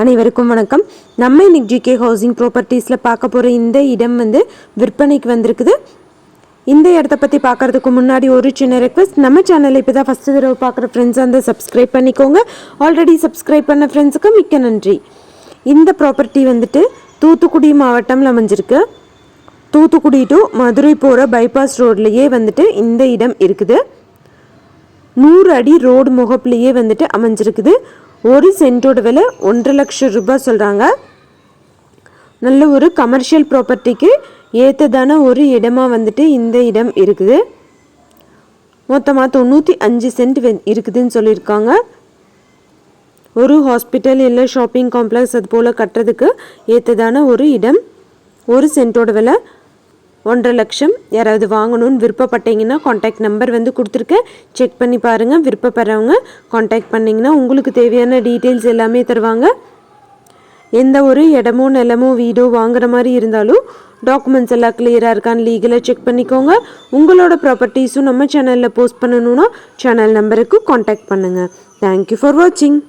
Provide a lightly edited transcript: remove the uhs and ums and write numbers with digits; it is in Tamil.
அனைவருக்கும் வணக்கம். நம்ம இன்னைக்கு ஜிகே ஹவுசிங் ப்ராப்பர்ட்டிஸில் பார்க்க போகிற இந்த இடம் விற்பனைக்கு வந்திருக்குது. இந்த இடத்த பற்றி பார்க்குறதுக்கு முன்னாடி ஒரு சின்ன ரெக்வஸ்ட், நம்ம சேனலில் இப்போ தான் ஃபஸ்ட்டு தடவை பார்க்குற ஃப்ரெண்ட்ஸ் சப்ஸ்கிரைப் பண்ணிக்கோங்க. ஆல்ரெடி சப்ஸ்கிரைப் பண்ண ஃப்ரெண்ட்ஸுக்கு மிக்க நன்றி. இந்த ப்ராப்பர்ட்டி தூத்துக்குடி மாவட்டம்ல அமைஞ்சிருக்கு. தூத்துக்குடி டு மதுரை போகிற பைபாஸ் ரோட்லேயே இந்த இடம் இருக்குது. 100 அடி ரோடு முகப்புலேயே அமைஞ்சிருக்குது. ஒரு சென்ட்டோட விலை 1.5 லட்சம் ரூபாய் சொல்கிறாங்க. நல்ல ஒரு கமர்ஷியல் ப்ராப்பர்ட்டிக்கு ஏற்றதான ஒரு இடமா இந்த இடம் இருக்குது. மொத்தமாக 95 சென்ட் இருக்குதுன்னு சொல்லியிருக்காங்க. ஒரு ஹாஸ்பிட்டல் இல்லை ஷாப்பிங் காம்ப்ளெக்ஸ் அது போல் கட்டுறதுக்கு ஏற்றதான ஒரு இடம். ஒரு சென்ட்டோட விலை 1.5 லட்சம். யாராவது வாங்கணும்னு விருப்பப்பட்டீங்கன்னா காண்டாக்ட் நம்பர் கொடுத்துருக்கேன், செக் பண்ணி பாருங்கள். விருப்பப்படுறவங்க காண்டாக்ட் பண்ணிங்கன்னா உங்களுக்கு தேவையான டீட்டெயில்ஸ் எல்லாமே தருவாங்க. எந்த ஒரு இடமோ நிலமோ வீடோ வாங்குற மாதிரி இருந்தாலும் டாக்குமெண்ட்ஸ் எல்லாம் கிளியராக இருக்கான்னு லீகலாக செக் பண்ணிக்கோங்க. உங்களோட ப்ராப்பர்ட்டிஸும் நம்ம சேனலில் போஸ்ட் பண்ணணுன்னா சேனல் நம்பருக்கு காண்டாக்ட் பண்ணுங்கள். தேங்க்யூ ஃபார் வாட்சிங்.